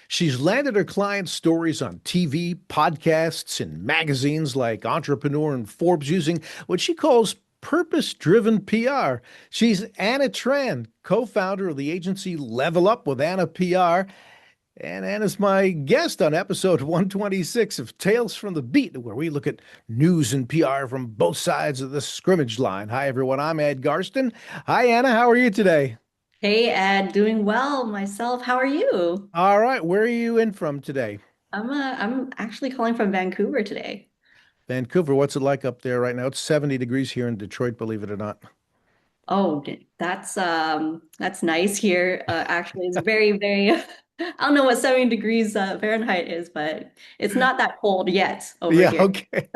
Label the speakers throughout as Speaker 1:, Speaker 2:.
Speaker 1: She's landed her clients' stories on TV, podcasts, and magazines like Entrepreneur and Forbes using what she calls purpose-driven PR. She's Anna Tran, co-founder of the agency Level Up with Anna PR. And Anna's my guest on episode 126 of Tales from the Beat, where we look at news and PR from both sides of the scrimmage line. Hi, everyone. I'm Ed Garsten. Hi, Anna. How are you today?
Speaker 2: Hey Ed, doing well myself. How are you?
Speaker 1: All right. Where are you in from today?
Speaker 2: I'm actually calling from Vancouver today.
Speaker 1: Vancouver. What's it like up there right now? It's 70 degrees here in Detroit, believe it or not.
Speaker 2: Oh, that's nice here. Actually, it's very I don't know what 70 degrees Fahrenheit is, but it's not that cold yet over
Speaker 1: Yeah,
Speaker 2: here.
Speaker 1: okay.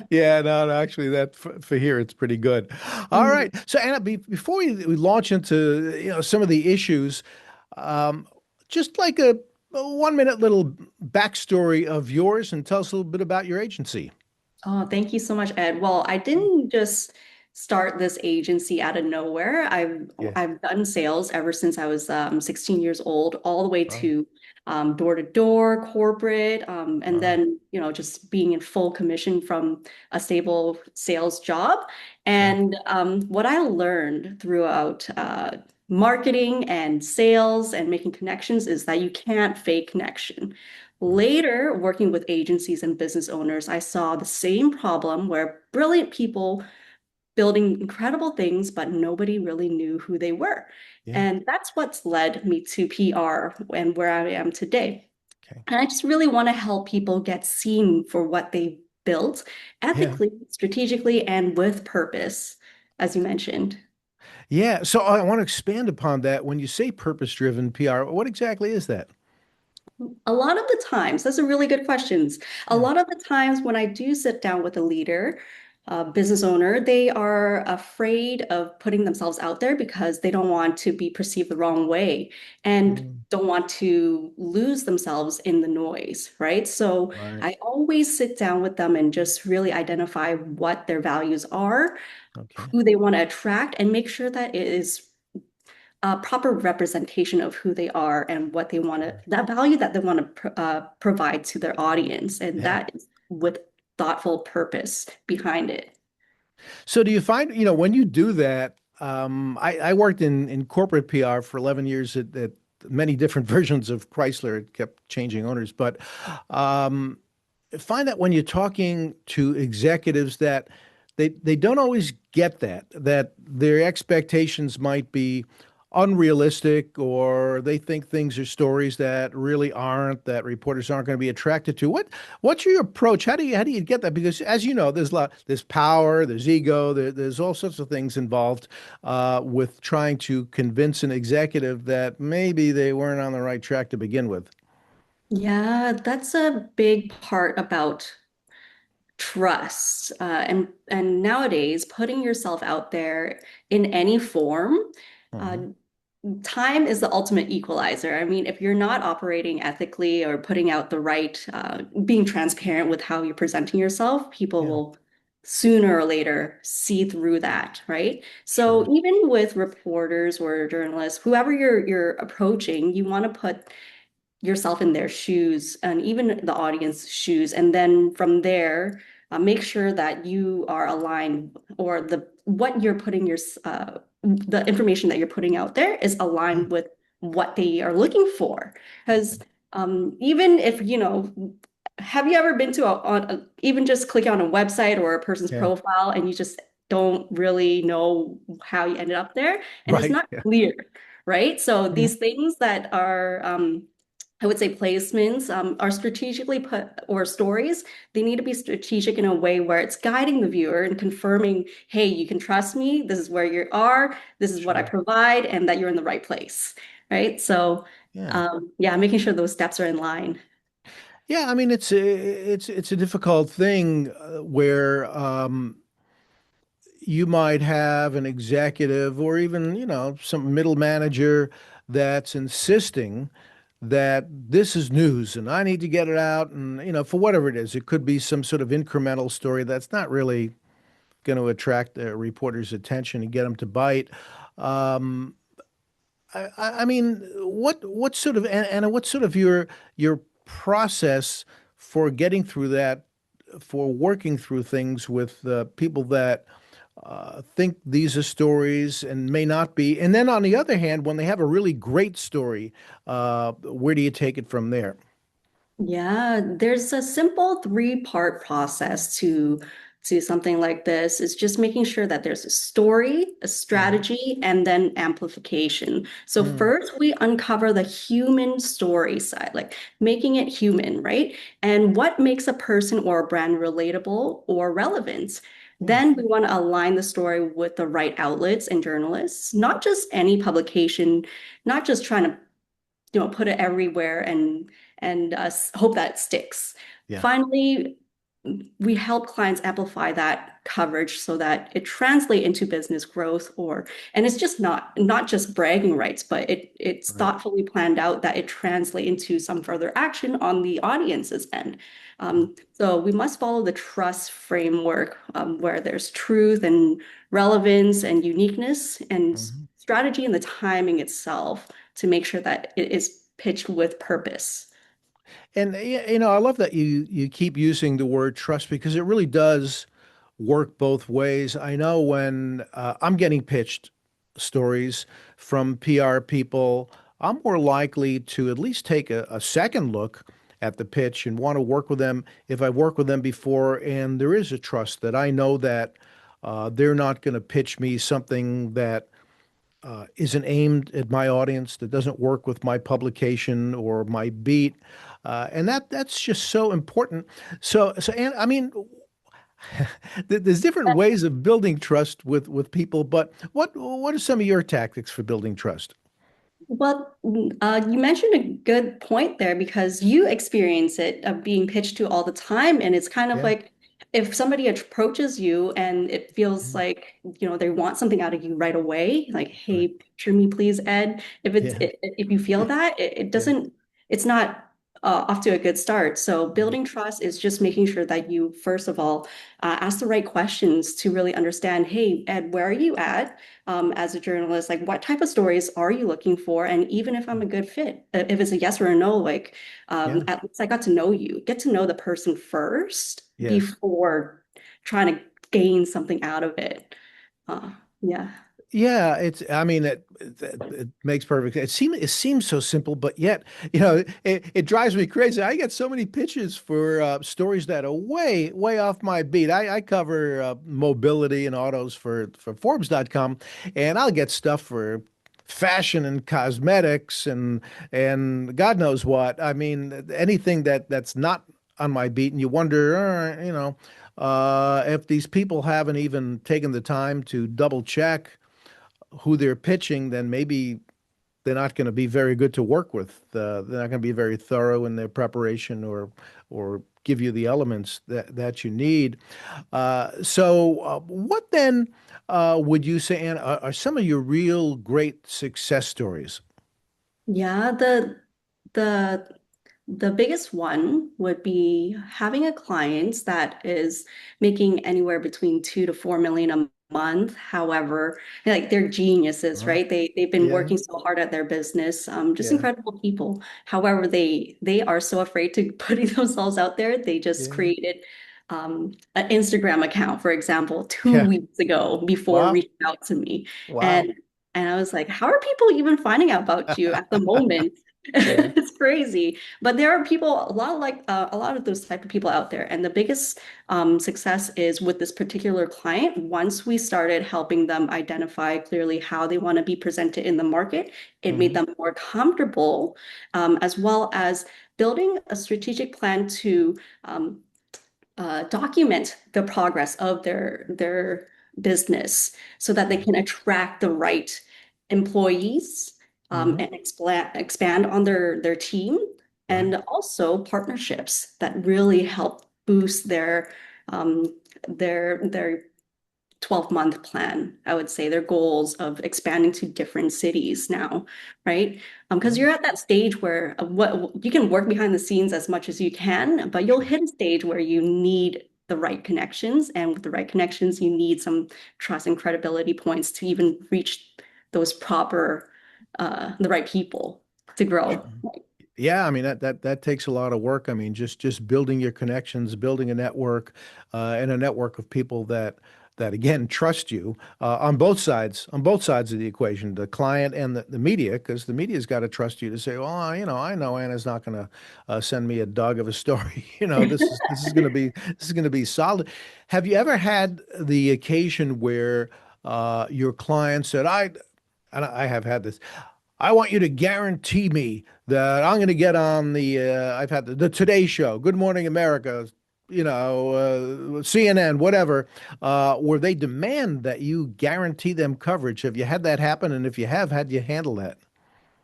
Speaker 1: Yeah, no, actually, that for here, it's pretty good. All
Speaker 2: Mhm.
Speaker 1: right. So, Anna, before we launch into some of the issues, um, just like a 1 minute little backstory of yours, and tell us a little bit about your agency.
Speaker 2: Oh, thank you so much, Ed. Well, I didn't just start this agency out of nowhere.
Speaker 1: Yeah.
Speaker 2: I've done sales ever since I was 16 years old, all the way
Speaker 1: Wow.
Speaker 2: to door to door, corporate, and
Speaker 1: Wow.
Speaker 2: then just being in full commission from a stable sales job.
Speaker 1: Yeah.
Speaker 2: And what I learned throughout marketing and sales and making connections is that you can't fake connection.
Speaker 1: Right.
Speaker 2: Later, working with agencies and business owners, I saw the same problem where brilliant people building incredible things, but nobody really knew who they were.
Speaker 1: Yeah.
Speaker 2: And that's what's led me to PR and where I am today.
Speaker 1: Okay.
Speaker 2: And I just really want to help people get seen for what they built
Speaker 1: Yeah.
Speaker 2: ethically, strategically, and with purpose, as you mentioned.
Speaker 1: Yeah. So I want to expand upon that. When you say purpose-driven PR, what exactly is that?
Speaker 2: A lot of the times, those are really good questions. A
Speaker 1: Yeah.
Speaker 2: lot of the times when I do sit down with a leader, a business owner, they are afraid of putting themselves out there because they don't want to be perceived the wrong way and
Speaker 1: Mm,
Speaker 2: don't want to lose themselves in the noise, right? So
Speaker 1: right.
Speaker 2: I always sit down with them and just really identify what their values are,
Speaker 1: Okay.
Speaker 2: who they want to attract, and make sure that it is a proper representation of who they are and what they want to, that value that they want to provide to their audience. And
Speaker 1: Yeah.
Speaker 2: that is with thoughtful purpose behind it.
Speaker 1: So do you find, when you do that, I worked in corporate PR for 11 years at many different versions of Chrysler. It kept changing owners, but um, find that when you're talking to executives that they don't always get that their expectations might be unrealistic, or they think things are stories that really aren't, that reporters aren't going to be attracted to. What's your approach? How do you get that? Because as you know, there's power, there's ego, there's all sorts of things involved with trying to convince an executive that maybe they weren't on the right track to begin with.
Speaker 2: Yeah, that's a big part about trust. And nowadays, putting yourself out there in any form, uh,
Speaker 1: Mhm.
Speaker 2: time is the ultimate equalizer. I mean, if you're not operating ethically or putting out the right, being transparent with how you're presenting yourself, people
Speaker 1: Yeah,
Speaker 2: will sooner or later see through that, right? So
Speaker 1: sure.
Speaker 2: even with reporters or journalists, whoever you're approaching, you want to put yourself in their shoes and even the audience shoes, and then from there, make sure that you are aligned or the what you're putting the information that you're putting out there is
Speaker 1: Yeah.
Speaker 2: aligned with what they are looking for. Because even if have you ever been to even just clicking on a website or a person's
Speaker 1: Yeah.
Speaker 2: profile and you just don't really know how you ended up there and it's
Speaker 1: Right.
Speaker 2: not
Speaker 1: Yeah.
Speaker 2: clear, right? So
Speaker 1: Yeah.
Speaker 2: these things that are I would say placements are strategically put, or stories, they need to be strategic in a way where it's guiding the viewer and confirming, hey, you can trust me. This is where you are. This is what I
Speaker 1: Sure.
Speaker 2: provide, and that you're in the right place. Right. So,
Speaker 1: Yeah.
Speaker 2: yeah, making sure those steps are in line.
Speaker 1: Yeah, I mean it's a difficult thing where you might have an executive or even, some middle manager that's insisting that this is news and I need to get it out, and for whatever it is, it could be some sort of incremental story that's not really going to attract the reporter's attention and get them to bite. Um, I mean, what sort of and what sort of your process for getting through that, for working through things with people that think these are stories and may not be, and then on the other hand, when they have a really great story, where do you take it from there?
Speaker 2: Yeah, there's a simple three-part process to something like this. It's just making sure that there's a story, a
Speaker 1: Hmm.
Speaker 2: strategy, and then amplification. So
Speaker 1: Mm,
Speaker 2: first we uncover the human story side, like making it human, right? And what makes a person or a brand relatable or relevant.
Speaker 1: mm,
Speaker 2: Then we want to align the story with the right outlets and journalists, not just any publication, not just trying to put it everywhere and hope that it sticks.
Speaker 1: yeah,
Speaker 2: Finally, we help clients amplify that coverage so that it translates into business growth and it's just not just bragging rights, but it's
Speaker 1: right.
Speaker 2: thoughtfully planned out that it translates into some further action on the audience's end. So we must follow the trust framework where there's truth and relevance and uniqueness and
Speaker 1: Mhm.
Speaker 2: strategy and the timing itself to make sure that it is pitched with purpose.
Speaker 1: And I love that you keep using the word trust because it really does work both ways. I know when I'm getting pitched stories from PR people, I'm more likely to at least take a second look at the pitch and want to work with them if I've worked with them before, and there is a trust that I know that they're not going to pitch me something that isn't aimed at my audience, that doesn't work with my publication or my beat, and that's just so important. And I mean, there's different ways of building trust with people, but what are some of your tactics for building trust?
Speaker 2: Well, you mentioned a good point there because you experience it of being pitched to all the time. And it's kind of
Speaker 1: Yeah.
Speaker 2: like if somebody approaches you and it feels
Speaker 1: Mhm.
Speaker 2: like, they want something out of you right away, like,
Speaker 1: Right.
Speaker 2: hey, picture me, please, Ed.
Speaker 1: Yeah.
Speaker 2: If you feel that, it
Speaker 1: Yeah.
Speaker 2: doesn't, it's not off to a good start. So
Speaker 1: Mhm.
Speaker 2: building trust is just making sure that you, first of all, ask the right questions to really understand, hey, Ed, where are you at? As a journalist, like what type of stories are you looking for? And even if I'm a good fit, if it's a yes or a no, like
Speaker 1: Yeah.
Speaker 2: at least I got to know you, get to know the person first
Speaker 1: Yes.
Speaker 2: before trying to gain something out of it. Uh, yeah.
Speaker 1: Yeah, I mean, it makes perfect sense. It seems so simple, but yet, it drives me crazy. I get so many pitches for stories that are way off my beat. I cover mobility and autos for Forbes.com, and I'll get stuff for fashion and cosmetics and God knows what. I mean, anything that's not on my beat, and you wonder, if these people haven't even taken the time to double check who they're pitching, then maybe they're not going to be very good to work with. They're not going to be very thorough in their preparation or give you the elements that you need. What then would you say, Anne, are some of your real great success stories?
Speaker 2: Yeah, the the biggest one would be having a client that is making anywhere between 2 to 4 million a month. However, like they're geniuses,
Speaker 1: Uh-huh.
Speaker 2: right? They've been
Speaker 1: Yeah,
Speaker 2: working so hard at their business, just
Speaker 1: yeah,
Speaker 2: incredible people. However, they are so afraid to putting themselves out there. They just
Speaker 1: yeah,
Speaker 2: created an Instagram account, for example, two
Speaker 1: yeah.
Speaker 2: weeks ago before
Speaker 1: Wow,
Speaker 2: reaching out to me.
Speaker 1: wow.
Speaker 2: And and I was like, how are people even finding out about you at the moment?
Speaker 1: Yeah.
Speaker 2: It's crazy. But there are people, a lot of those type of people out there. And the biggest success is with this particular client. Once we started helping them identify clearly how they want to be presented in the market, it made
Speaker 1: Hmm.
Speaker 2: them more comfortable, as well as building a strategic plan to um, document the progress of their business so that they
Speaker 1: Yeah.
Speaker 2: can attract the right employees
Speaker 1: Hmm.
Speaker 2: and expand on their team
Speaker 1: Right.
Speaker 2: and also partnerships that really help boost um, their 12-month plan, I would say, their goals of expanding to different cities now, right? Because
Speaker 1: Right.
Speaker 2: you're at that stage where what you can work behind the scenes as much as you can, but you'll
Speaker 1: Sure.
Speaker 2: hit a stage where you need the right connections, and with the right connections, you need some trust and credibility points to even reach those proper the right people to grow.
Speaker 1: Yeah, I mean that takes a lot of work. I mean, just building your connections, building a network, and a network of people that again trust you on both sides of the equation, the client and the media, because the media's got to trust you to say, well, I know Anna's not going to send me a dog of a story. This is going to be solid. Have you ever had the occasion where your client said, and I have had this. I want you to guarantee me that I'm going to get on I've had the Today Show, Good Morning America, CNN, whatever, where they demand that you guarantee them coverage. Have you had that happen? And if you have, how do you handle that?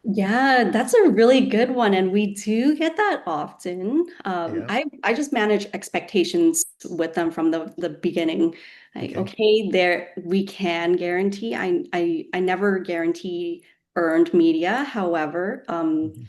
Speaker 2: Yeah, that's a really good one, and we do get that often.
Speaker 1: Yeah.
Speaker 2: I just manage expectations with them from the beginning. Like,
Speaker 1: Okay.
Speaker 2: okay, there we can guarantee. I never guarantee earned media. However,
Speaker 1: Mhm.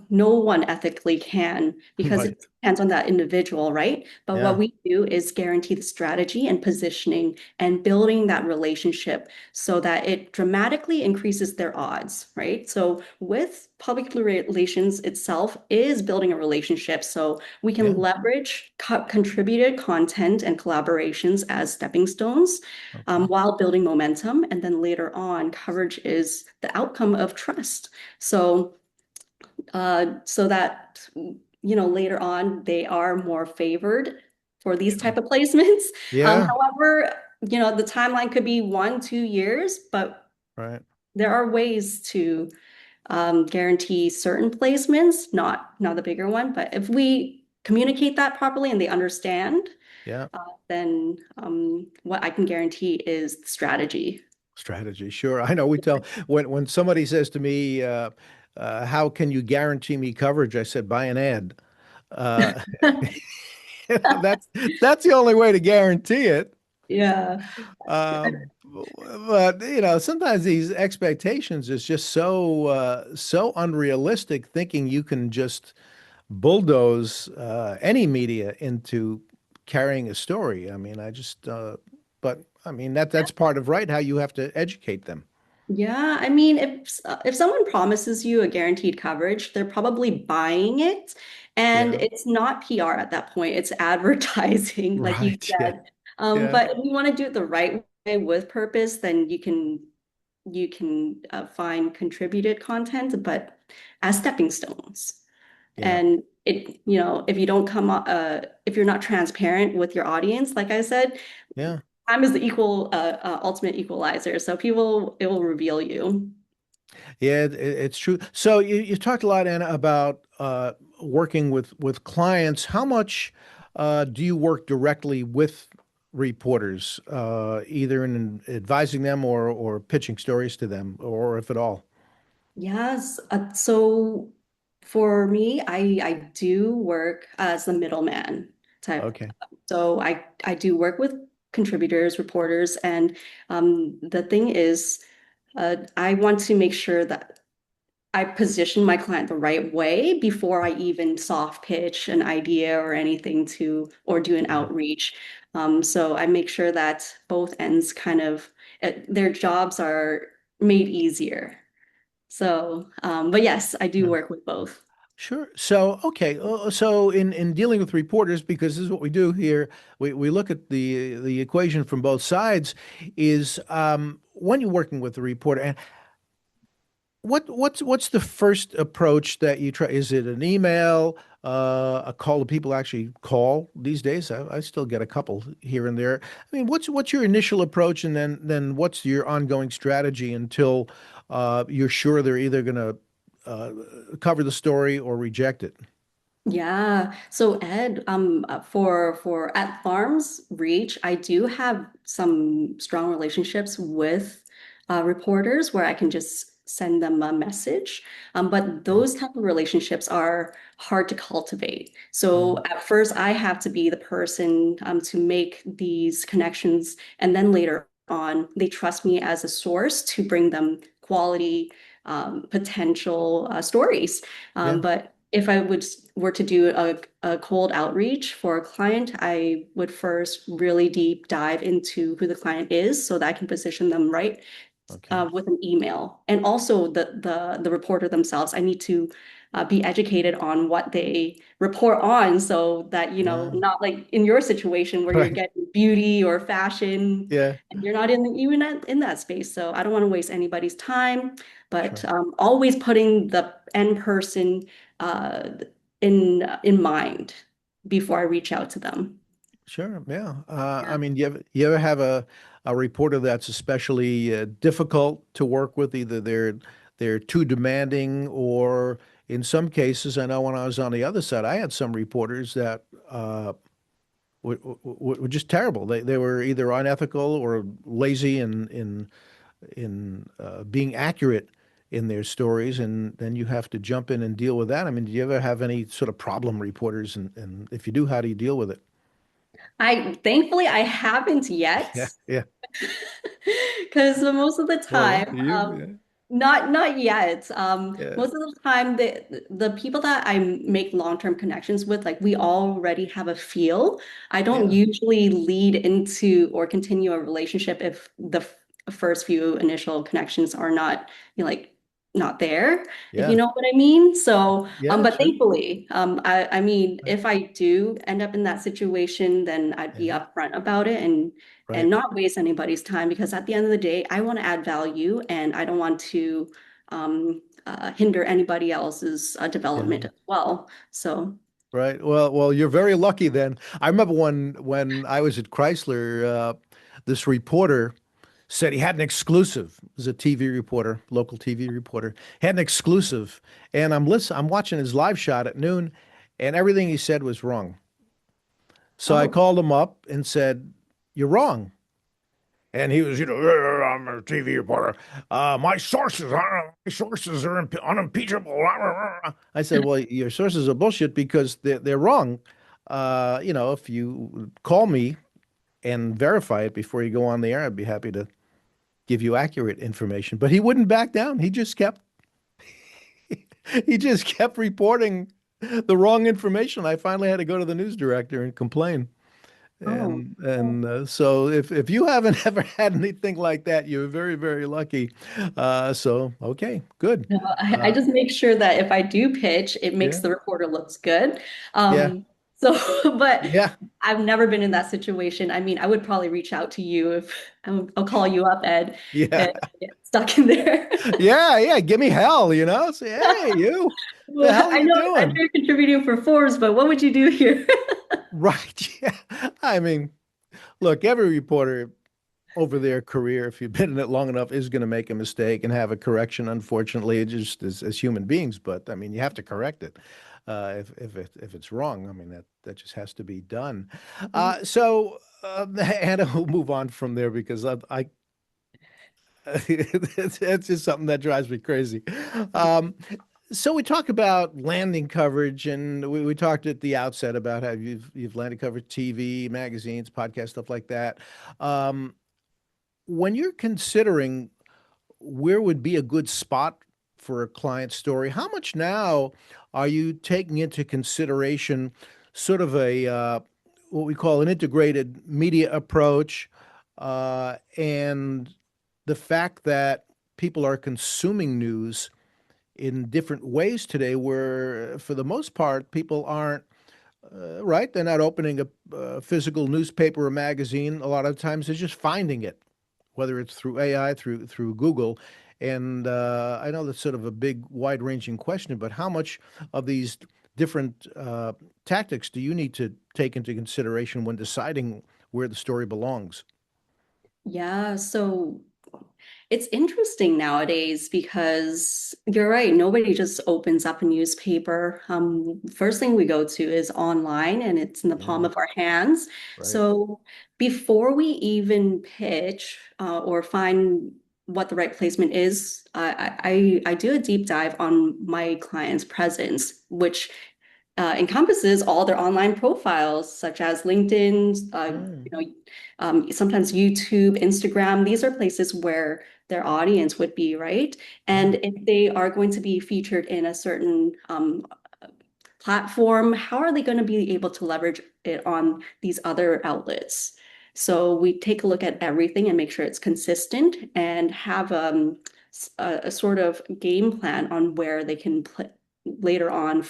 Speaker 2: no one ethically can because
Speaker 1: Right.
Speaker 2: it depends on that individual, right? But what
Speaker 1: Yeah.
Speaker 2: we do is guarantee the strategy and positioning and building that relationship so that it dramatically increases their odds, right? So with public relations itself is building a relationship. So we can
Speaker 1: Yeah.
Speaker 2: leverage contributed content and collaborations as stepping stones
Speaker 1: Okay.
Speaker 2: while building momentum. And then later on, coverage is the outcome of trust. So that later on they are more favored for these
Speaker 1: Sure.
Speaker 2: type of placements.
Speaker 1: Yeah.
Speaker 2: However, the timeline could be 1, 2 years, but
Speaker 1: Right.
Speaker 2: there are ways to guarantee certain placements, not the bigger one. But if we communicate that properly and they understand,
Speaker 1: Yeah.
Speaker 2: then what I can guarantee is the strategy.
Speaker 1: Strategy. Sure. I know we tell when somebody says to me, how can you guarantee me coverage? I said, buy an ad. Uh, that's that's the only way to guarantee it.
Speaker 2: Yeah.
Speaker 1: Uh, but sometimes these expectations is just so unrealistic, thinking you can just bulldoze any media into carrying a story. I mean, but I mean that's part of right how you have to educate them.
Speaker 2: Yeah, I mean, if someone promises you a guaranteed coverage, they're probably buying it, and
Speaker 1: Yeah.
Speaker 2: it's not PR at that point. It's advertising, like you
Speaker 1: Right. Yeah.
Speaker 2: said.
Speaker 1: Yeah.
Speaker 2: But if you want to do it the right way with purpose, then you can find contributed content, but as stepping stones.
Speaker 1: Yeah.
Speaker 2: And if you don't if you're not transparent with your audience, like I said,
Speaker 1: Yeah.
Speaker 2: time is the ultimate equalizer. So it will reveal you.
Speaker 1: Yeah, it's true. So you talked a lot, Anna, about working with clients. How much do you work directly with reporters, either in advising them or pitching stories to them, or if at all?
Speaker 2: Yes. So for me, I do work as the middleman type.
Speaker 1: Okay.
Speaker 2: So I do work with contributors, reporters, and the thing is, I want to make sure that I position my client the right way before I even soft pitch an idea or anything or do an
Speaker 1: Yeah.
Speaker 2: outreach. So I make sure that both ends their jobs are made easier. So, but yes, I do
Speaker 1: Yeah.
Speaker 2: work with both.
Speaker 1: Sure. So, okay. So in dealing with reporters, because this is what we do here, we look at the equation from both sides, is when you're working with a reporter, and what's the first approach that you try? Is it an email, a call? Do people actually call these days? I still get a couple here and there. I mean, what's your initial approach, and then what's your ongoing strategy until you're sure they're either going to cover the story or reject it?
Speaker 2: Yeah. So Ed, for at Farms Reach, I do have some strong relationships with reporters where I can just send them a message. But
Speaker 1: Okay.
Speaker 2: those type of relationships are hard to cultivate. So
Speaker 1: Mm,
Speaker 2: at first, I have to be the person to make these connections, and then later on, they trust me as a source to bring them quality potential stories.
Speaker 1: yeah.
Speaker 2: But if I were to do a cold outreach for a client, I would first really deep dive into who the client is so that I can position them right
Speaker 1: Okay.
Speaker 2: with an email. And also the reporter themselves, I need to be educated on what they report on so that,
Speaker 1: Yeah.
Speaker 2: not like in your situation where you're
Speaker 1: Right.
Speaker 2: getting beauty or fashion
Speaker 1: Yeah.
Speaker 2: and you're not in that space. So I don't want to waste anybody's time, but
Speaker 1: Sure.
Speaker 2: always putting the end person uh, in mind before I reach out to them.
Speaker 1: Sure. Yeah. I
Speaker 2: Yeah.
Speaker 1: mean, you ever have a reporter that's especially difficult to work with? Either they're too demanding, or in some cases, I know when I was on the other side, I had some reporters that were just terrible. They were either unethical or lazy in being accurate in their stories, and then you have to jump in and deal with that. I mean, do you ever have any sort of problem reporters? And if you do, how do you deal with it?
Speaker 2: I thankfully I haven't yet.
Speaker 1: Yeah. Yeah.
Speaker 2: Because most of the
Speaker 1: Well,
Speaker 2: time,
Speaker 1: you,
Speaker 2: not yet.
Speaker 1: yeah,
Speaker 2: Most of the time, the people that I make long-term connections with, like we already have a feel. I don't
Speaker 1: yeah,
Speaker 2: usually lead into or continue a relationship if the first few initial connections are not, like not there, if you
Speaker 1: yeah,
Speaker 2: know what I mean. So,
Speaker 1: yeah,
Speaker 2: but
Speaker 1: sure,
Speaker 2: thankfully, I mean, if I do end up in that situation, then I'd be
Speaker 1: yeah,
Speaker 2: upfront about it and
Speaker 1: right,
Speaker 2: not waste anybody's time because at the end of the day, I want to add value and I don't want to hinder anybody else's development
Speaker 1: yeah,
Speaker 2: as well. So,
Speaker 1: right. Well, you're very lucky then. I remember when I was at Chrysler, this reporter said he had an exclusive. He was a TV reporter, local TV reporter, had an exclusive, and I'm watching his live shot at noon, and everything he said was wrong. So I
Speaker 2: oh,
Speaker 1: called him up and said, "You're wrong." And he was, I'm a TV reporter. My sources are unimpeachable. I said, well, your sources are bullshit because they're wrong. If you call me and verify it before you go on the air, I'd be happy to give you accurate information. But he wouldn't back down. He just kept reporting the wrong information. I finally had to go to the news director and complain.
Speaker 2: oh.
Speaker 1: So if you haven't ever had anything like that, you're very, very lucky. So okay, good.
Speaker 2: No, I
Speaker 1: Uh,
Speaker 2: just make sure that if I do pitch, it makes
Speaker 1: yeah,
Speaker 2: the reporter looks good.
Speaker 1: yeah,
Speaker 2: So, but
Speaker 1: yeah,
Speaker 2: I've never been in that situation. I mean, I would probably reach out to you if I'll call you up, Ed,
Speaker 1: yeah,
Speaker 2: and get stuck in there.
Speaker 1: yeah, yeah. Give me hell, Say, hey, you, the
Speaker 2: Well,
Speaker 1: hell are
Speaker 2: I
Speaker 1: you
Speaker 2: know
Speaker 1: doing?
Speaker 2: you're contributing for Forbes, but what would you do here?
Speaker 1: Right. Yeah. I mean, look, every reporter over their career, if you've been in it long enough, is going to make a mistake and have a correction. Unfortunately, it just as human beings. But I mean, you have to correct it if it's wrong. I mean, that just has to be done. Hannah, we'll move on from there because I it's just something that drives me crazy. Um, so we talk about landing coverage, and we talked at the outset about how you've landed coverage, TV, magazines, podcasts, stuff like that. Um, when you're considering where would be a good spot for a client story, how much now are you taking into consideration sort of a what we call an integrated media approach, and the fact that people are consuming news in different ways today, where for the most part people aren't right. They're not opening a physical newspaper or magazine. A lot of times they're just finding it, whether it's through AI, through Google. And I know that's sort of a big, wide-ranging question, but how much of these different tactics do you need to take into consideration when deciding where the story belongs?
Speaker 2: Yeah, so it's interesting nowadays because you're right. Nobody just opens up a newspaper. First thing we go to is online and it's in the palm
Speaker 1: Yeah,
Speaker 2: of our hands.
Speaker 1: right.
Speaker 2: So before we even pitch or find what the right placement is, I do a deep dive on my client's presence, which encompasses all their online profiles, such as LinkedIn,
Speaker 1: Right.
Speaker 2: sometimes YouTube, Instagram. These are places where their audience would be, right?
Speaker 1: Yeah.
Speaker 2: And if they are going to be featured in a certain platform, how are they going to be able to leverage it on these other outlets? So we take a look at everything and make sure it's consistent and have a sort of game plan on where they can later on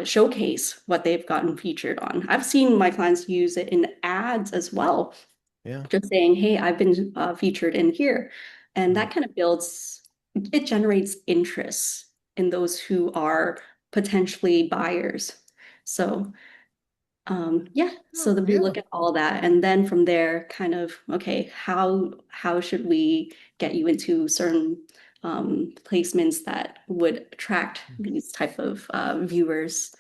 Speaker 2: showcase what they've gotten featured on. I've seen my clients use it in ads as well,
Speaker 1: Yeah.
Speaker 2: just saying, "Hey, I've been featured in here," and
Speaker 1: Mm.
Speaker 2: that kind of it generates interest in those who are potentially buyers. So. Yeah,
Speaker 1: Oh,
Speaker 2: so that we
Speaker 1: yeah.
Speaker 2: look at all that, and then from there, kind of, okay, how should we get you into certain placements that would attract these type of viewers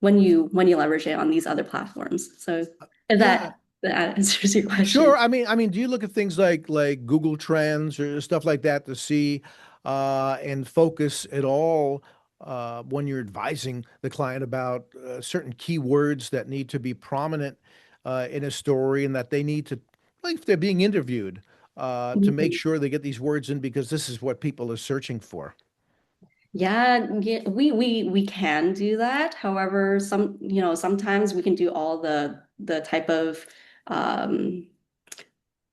Speaker 2: when you leverage it on these other platforms. So if
Speaker 1: Yeah.
Speaker 2: that answers your
Speaker 1: Sure.
Speaker 2: question.
Speaker 1: I mean, do you look at things like Google Trends or stuff like that to see and focus at all when you're advising the client about certain keywords that need to be prominent in a story and that they need to, like if they're being interviewed, to make
Speaker 2: Mhm.
Speaker 1: sure they get these words in because this is what people are searching for.
Speaker 2: Yeah, yeah, we can do that. However, sometimes we can do all the type of um,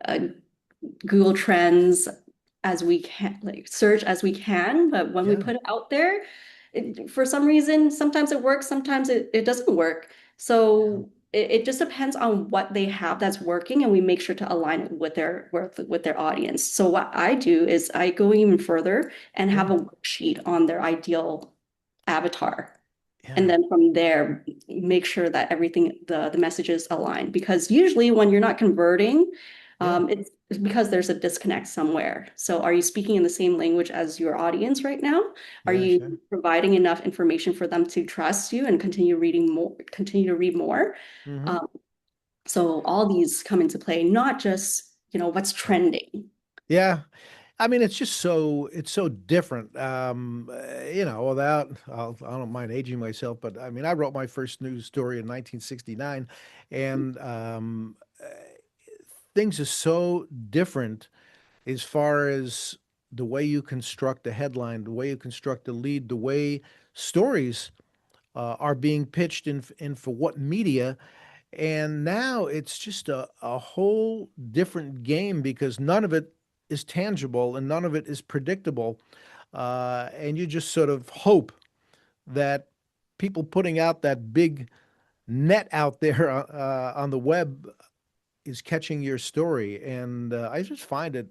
Speaker 2: uh, Google Trends as we can, like search as we can. But when we
Speaker 1: Yeah.
Speaker 2: put it out there, for some reason, sometimes it works, sometimes it doesn't work.
Speaker 1: Yeah.
Speaker 2: So it just depends on what they have that's working, and we make sure to align it with their audience. So what I do is I go even further and have
Speaker 1: Yeah.
Speaker 2: a worksheet on their ideal avatar. And
Speaker 1: Yeah.
Speaker 2: then from there, make sure that everything, the messages align. Because usually when you're not converting,
Speaker 1: Yeah.
Speaker 2: it's because there's a disconnect somewhere. So are you speaking in the same language as your audience right now? Are
Speaker 1: Yeah.
Speaker 2: you
Speaker 1: Sure.
Speaker 2: providing enough information for them to trust you and continue to read more?
Speaker 1: Hmm.
Speaker 2: Um, so all these come into play, not just, what's
Speaker 1: Right.
Speaker 2: trending.
Speaker 1: Yeah. I mean, it's so different. I don't mind aging myself, but I mean, I wrote my first news story in 1969, and things are so different as far as the way you construct a headline, the way you construct a lead, the way stories are being pitched in for what media. And now it's just a whole different game because none of it is tangible and none of it is predictable. And you just sort of hope that people putting out that big net out there on the web is catching your story. And I just find it,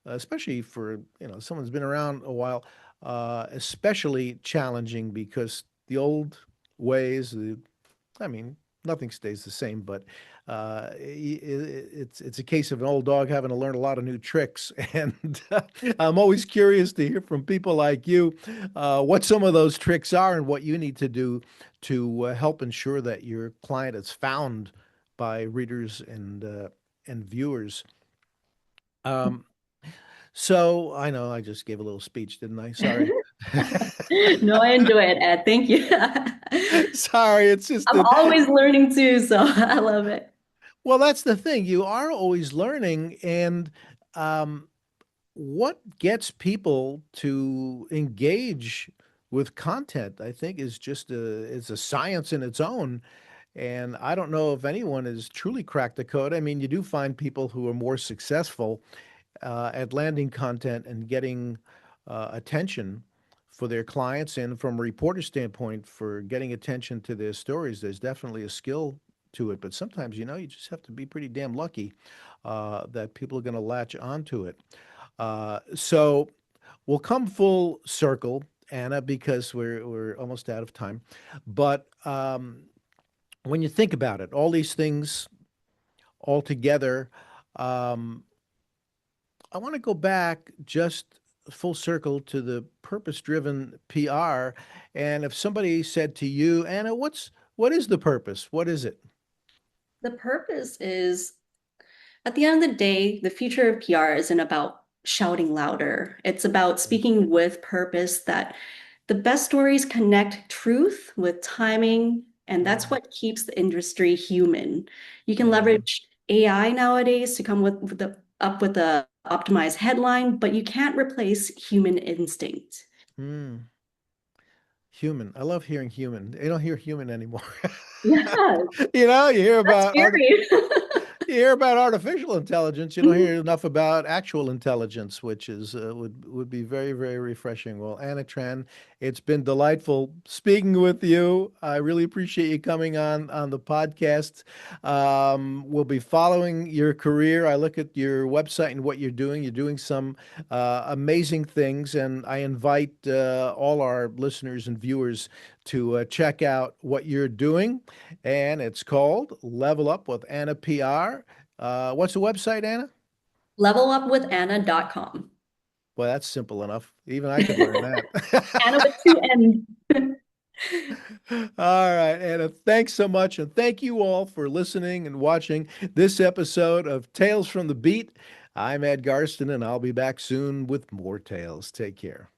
Speaker 1: especially for, someone's been around a while, especially challenging because the old ways, I mean, nothing stays the same, but it's a case of an old dog having to learn a lot of new tricks. And I'm always curious to hear from people like you what some of those tricks are and what you need to do to help ensure that your client is found by readers and viewers. Um, so I know I just gave a little speech, didn't I? Sorry.
Speaker 2: No, I enjoy it, Ed. Thank you.
Speaker 1: Sorry, it's just
Speaker 2: I'm
Speaker 1: that.
Speaker 2: always learning too, so I love it.
Speaker 1: Well, that's the thing. You are always learning, and um, what gets people to engage with content, I think, is just it's a science in its own. And I don't know if anyone has truly cracked the code. I mean, you do find people who are more successful at landing content and getting attention for their clients. And from a reporter standpoint, for getting attention to their stories, there's definitely a skill to it. But sometimes, you just have to be pretty damn lucky that people are going to latch onto it. So we'll come full circle, Anna, because we're almost out of time. But when you think about it, all these things all together, um, I want to go back just full circle to the purpose-driven PR. And if somebody said to you, Anna, what is the purpose? What is it?
Speaker 2: The purpose is, at the end of the day, the future of PR isn't about shouting louder. It's about speaking with purpose that the best stories connect truth with timing, and that's
Speaker 1: Mm,
Speaker 2: what keeps the industry human. You can
Speaker 1: yeah.
Speaker 2: leverage AI nowadays to come with the optimized headline, but you can't replace human instinct.
Speaker 1: Mm, human. I love hearing human. You don't hear human anymore.
Speaker 2: Yeah,
Speaker 1: You hear
Speaker 2: that's
Speaker 1: about other.
Speaker 2: scary.
Speaker 1: You hear about artificial intelligence, you don't hear enough about actual intelligence, which is would be very, very refreshing. Well, Anna Tran, it's been delightful speaking with you. I really appreciate you coming on the podcast. We'll be following your career. I look at your website and what you're doing. You're doing some amazing things, and I invite all our listeners and viewers to check out what you're doing. And it's called Level Up with Anna PR. What's the website, Anna?
Speaker 2: Levelupwithanna.com.
Speaker 1: Well, that's simple enough. Even I could learn
Speaker 2: Anna
Speaker 1: that.
Speaker 2: with two N's.
Speaker 1: All right, Anna, thanks so much. And thank you all for listening and watching this episode of Tales from the Beat. I'm Ed Garsten, and I'll be back soon with more tales. Take care.